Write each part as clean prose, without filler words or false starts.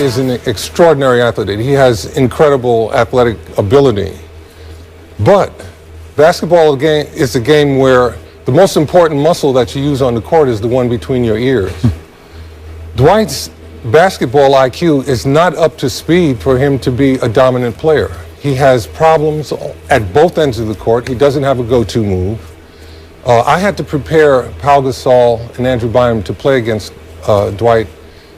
Is an extraordinary athlete. He has incredible athletic ability. But basketball is a game where the most important muscle that you use on the court is the one between your ears. Dwight's basketball IQ is not up to speed for him to be a dominant player. He has problems at both ends of the court. He doesn't have a go-to move. I had to prepare Pau Gasol and Andrew Bynum to play against Dwight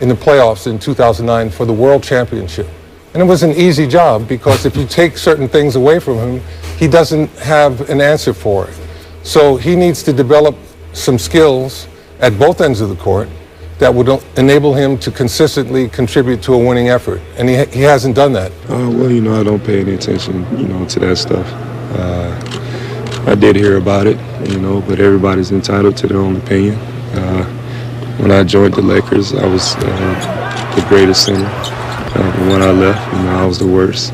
in the playoffs in 2009 for the World Championship. And it was an easy job because if you take certain things away from him, he doesn't have an answer for it. So he needs to develop some skills at both ends of the court that would enable him to consistently contribute to a winning effort. And he hasn't done that. Well, I don't pay any attention, to that stuff. I did hear about it, but everybody's entitled to their own opinion. When I joined the Lakers, I was the greatest center. And when I left, I was the worst.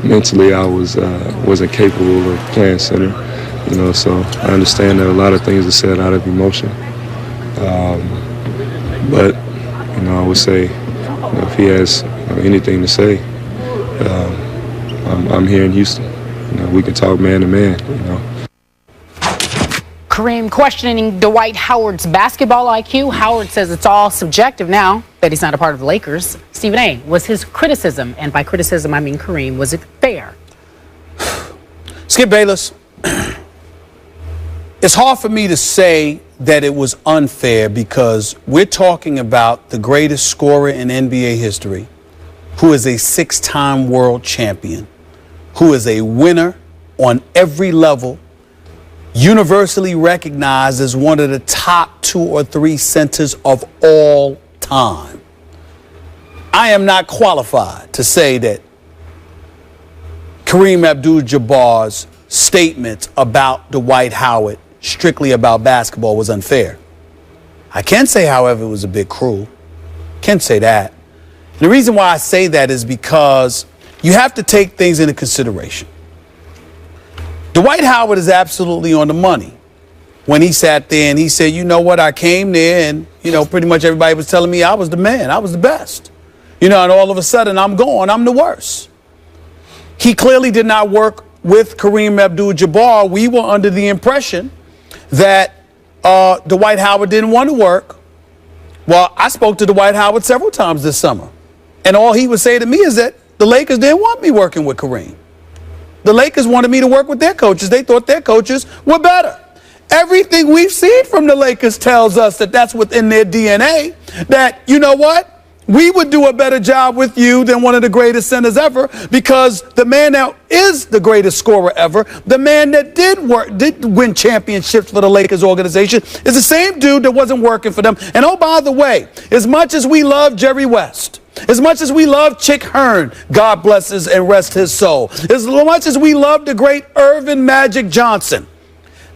Mentally, I wasn't capable of playing center. So I understand that a lot of things are said out of emotion. But I would say, if he has anything to say, I'm here in Houston. We can talk man to man. Kareem questioning Dwight Howard's basketball IQ. Howard says it's all subjective now that he's not a part of the Lakers. Stephen A., was his criticism, and by criticism I mean Kareem, was it fair? Skip Bayless, it's hard for me to say that it was unfair because we're talking about the greatest scorer in NBA history, who is a 6-time world champion, who is a winner on every level, universally recognized as one of the top 2 or 3 centers of all time. I am not qualified to say that Kareem Abdul-Jabbar's statement about Dwight Howard, strictly about basketball, was unfair. I can say, however, it was a bit cruel. Can say that. And the reason why I say that is because you have to take things into consideration. Dwight Howard is absolutely on the money when he sat there and he said, you know what, I came there and, pretty much everybody was telling me I was the man, I was the best. And all of a sudden I'm gone, I'm the worst. He clearly did not work with Kareem Abdul-Jabbar. We were under the impression that Dwight Howard didn't want to work. Well, I spoke to Dwight Howard several times this summer, and all he would say to me is that the Lakers didn't want me working with Kareem. The Lakers wanted me to work with their coaches. They thought their coaches were better. Everything we've seen from the Lakers tells us that that's within their DNA, that, you know what, we would do a better job with you than one of the greatest centers ever, because the man that is the greatest scorer ever, the man that did win championships for the Lakers organization, is the same dude that wasn't working for them. And oh, by the way, as much as we love Jerry West, as much as we love Chick Hearn, God blesses and rest his soul, as much as we love the great Irvin Magic Johnson,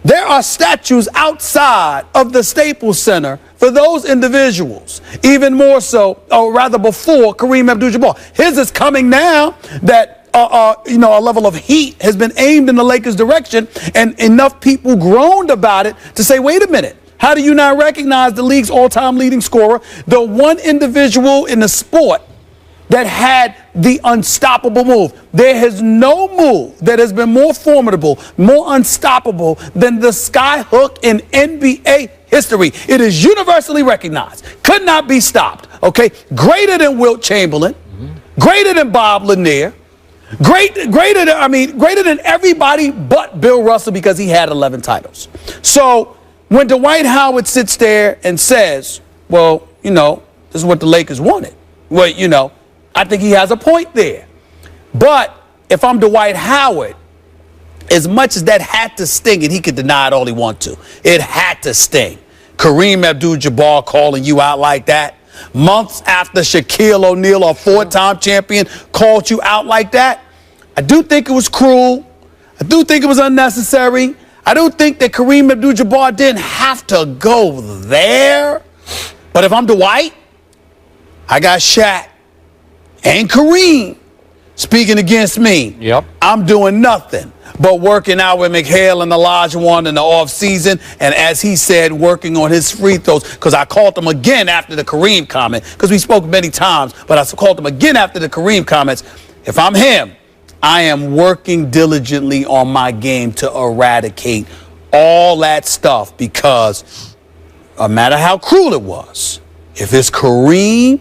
there are statues outside of the Staples Center for those individuals, even more so, or rather before Kareem Abdul-Jabbar. His is coming now that, a level of heat has been aimed in the Lakers' direction, and enough people groaned about it to say, wait a minute, how do you not recognize the league's all-time leading scorer, the one individual in the sport that had the unstoppable move? There is no move that has been more formidable, more unstoppable than the sky hook in NBA history. It is universally recognized. Could not be stopped. Okay? Greater than Wilt Chamberlain, greater than Bob Lanier, greater than everybody but Bill Russell, because he had 11 titles. So when Dwight Howard sits there and says, well, this is what the Lakers wanted. Well, I think he has a point there. But if I'm Dwight Howard, as much as that had to sting, and he could deny it all he wants to, it had to sting. Kareem Abdul-Jabbar calling you out like that, months after Shaquille O'Neal, a 4-time champion, called you out like that. I do think it was cruel. I do think it was unnecessary. I do think that Kareem Abdul-Jabbar didn't have to go there. But if I'm Dwight, I got Shaq and Kareem speaking against me. Yep. I'm doing nothing but working out with McHale and Olajuwon in the offseason. And as he said, working on his free throws, because I called him again after the Kareem comment, because we spoke many times, but I called him again after the Kareem comments. If I'm him, I am working diligently on my game to eradicate all that stuff, because no matter how cruel it was, if it's Kareem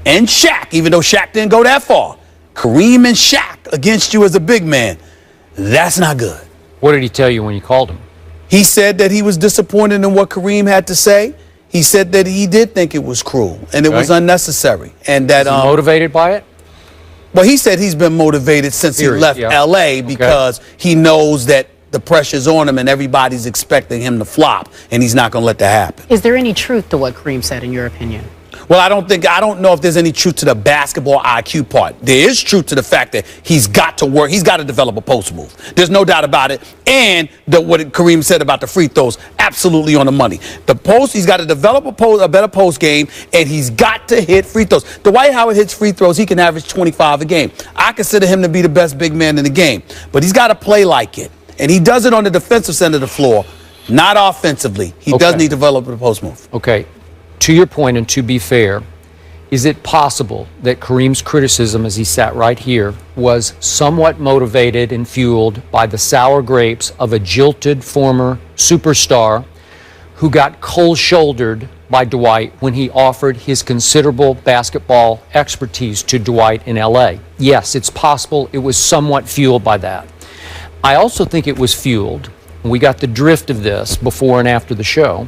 and Shaq, even though Shaq didn't go that far, Kareem and Shaq against you as a big man, that's not good. What did he tell you when you called him? He said that he was disappointed in what Kareem had to say. He said that he did think it was cruel and it was unnecessary. And that Was he motivated by it? well, he said he's been motivated since he left L.A. because he knows that the pressure's on him and everybody's expecting him to flop, and he's not going to let that happen. Is there any truth to what Kareem said, in your opinion? Well, I don't know if there's any truth to the basketball IQ part. There is truth to the fact that he's got to work. He's got to develop a post move. There's no doubt about it. And what Kareem said about the free throws, absolutely on the money. The post, he's got to develop a better post game, and he's got to hit free throws. Dwight Howard hits free throws. He can average 25 a game. I consider him to be the best big man in the game. But he's got to play like it. And he does it on the defensive end of the floor, not offensively. He does need to develop a post move. Okay. To your point, and to be fair, is it possible that Kareem's criticism, as he sat right here, was somewhat motivated and fueled by the sour grapes of a jilted former superstar who got cold-shouldered by Dwight when he offered his considerable basketball expertise to Dwight in L.A.? Yes, it's possible it was somewhat fueled by that. I also think it was fueled, and we got the drift of this before and after the show,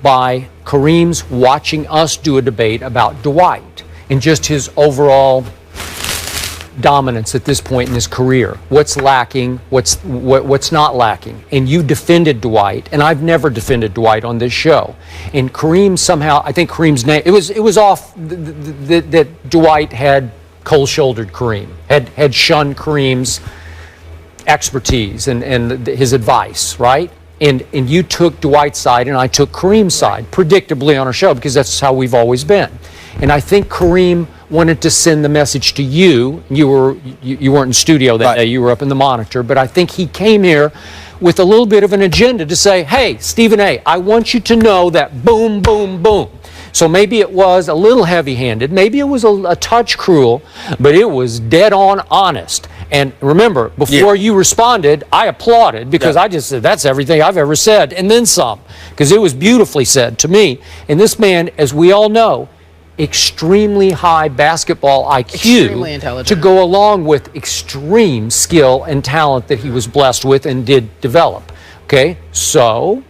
by Kareem's watching us do a debate about Dwight and just his overall dominance at this point in his career. What's lacking, what's not lacking. And you defended Dwight, and I've never defended Dwight on this show. And Kareem somehow, I think Kareem's name, it was off that Dwight had cold-shouldered Kareem, had shunned Kareem's expertise and his advice, right? And you took Dwight's side and I took Kareem's side, predictably on our show, because that's how we've always been. And I think Kareem wanted to send the message to you. You weren't in studio that day, you were up in the monitor, but I think he came here with a little bit of an agenda to say, hey, Stephen A., I want you to know that boom, boom, boom. So maybe it was a little heavy-handed, maybe it was a touch cruel, but it was dead on honest. And remember, before you responded, I applauded because I just said, that's everything I've ever said, and then some, because it was beautifully said to me. And this man, as we all know, extremely high basketball IQ to go along with extreme skill and talent that he was blessed with and did develop. Okay, so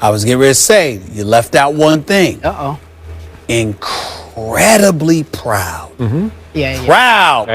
I was getting ready to say, you left out one thing. Incredibly proud. Proud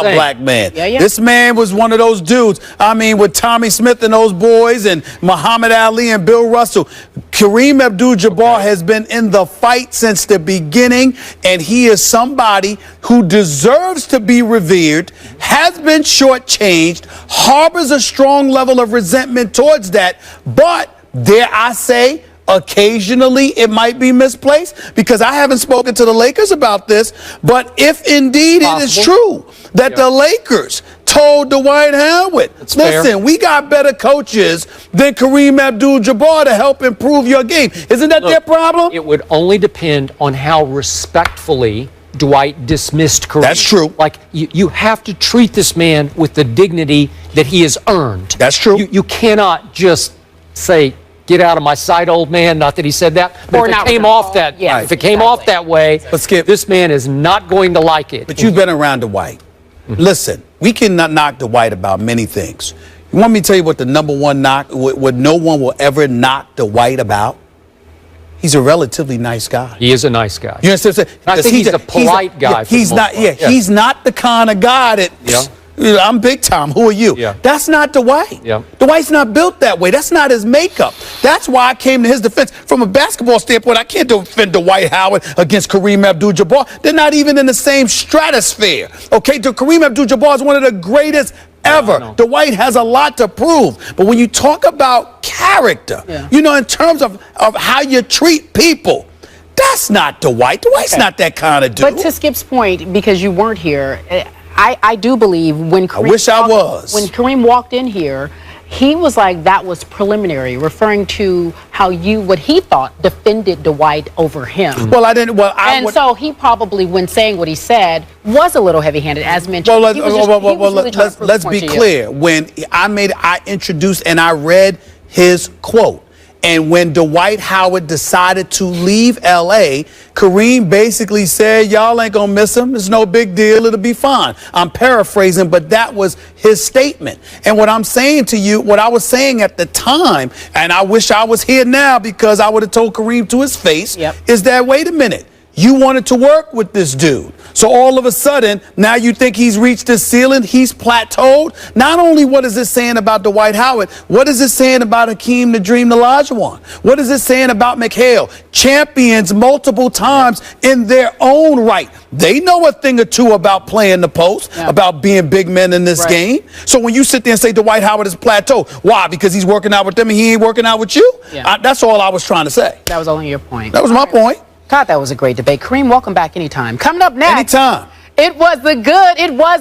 black man. This man was one of those dudes. I mean, with Tommy Smith and those boys and Muhammad Ali and Bill Russell, Kareem Abdul-Jabbar has been in the fight since the beginning, and he is somebody who deserves to be revered, has been shortchanged, harbors a strong level of resentment towards that, but dare I say, occasionally it might be misplaced, because I haven't spoken to the Lakers about this, but if indeed it is true that the Lakers told Dwight Howard, listen, we got better coaches than Kareem Abdul-Jabbar to help improve your game. Isn't that their problem? It would only depend on how respectfully Dwight dismissed Kareem. That's true. Like, you have to treat this man with the dignity that he has earned. That's true. You cannot just say, get out of my sight, old man. Not that he said that, but if it came off that, if it came off that way, this man is not going to like it. But you've been around Dwight. Listen, we cannot knock Dwight about many things. You want me to tell you what the number one knock, what no one will ever knock Dwight about? He's a relatively nice guy. He is a nice guy. You understand? I think he's a polite guy. He's not. He's not the kind of guy that. I'm big time. Who are you? That's not Dwight. Dwight's not built that way. That's not his makeup. That's why I came to his defense. From a basketball standpoint, I can't defend Dwight Howard against Kareem Abdul-Jabbar. They're not even in the same stratosphere. Okay, Kareem Abdul-Jabbar is one of the greatest ever. Dwight has a lot to prove. But when you talk about character, you know, in terms of how you treat people, that's not Dwight. Dwight's not that kind of dude. But to Skip's point, because you weren't here, I do believe when Kareem wish I was. When Kareem walked in here, he was like, that was preliminary, referring to how what he thought defended Dwight over him. Well, I didn't. Well, so he probably, when saying what he said, was a little heavy-handed, as mentioned. Let's be clear. When I introduced and I read his quote. And when Dwight Howard decided to leave L.A., Kareem basically said, y'all ain't going to miss him. It's no big deal. It'll be fine. I'm paraphrasing, but that was his statement. And what I'm saying to you, what I was saying at the time, and I wish I was here now because I would have told Kareem to his face, is that, wait a minute, you wanted to work with this dude. So all of a sudden, now you think he's reached his ceiling, he's plateaued. Not only what is this saying about Dwight Howard, what is it saying about Hakeem the Dream Olajuwon? What is it saying about McHale? Champions multiple times in their own right. They know a thing or two about playing the post, about being big men in this game. So when you sit there and say Dwight Howard is plateaued, why? Because he's working out with them and he ain't working out with you? That's all I was trying to say. That was only your point. That was my point. God, that was a great debate. Kareem, welcome back anytime. Coming up next. Anytime. It was the good. It was.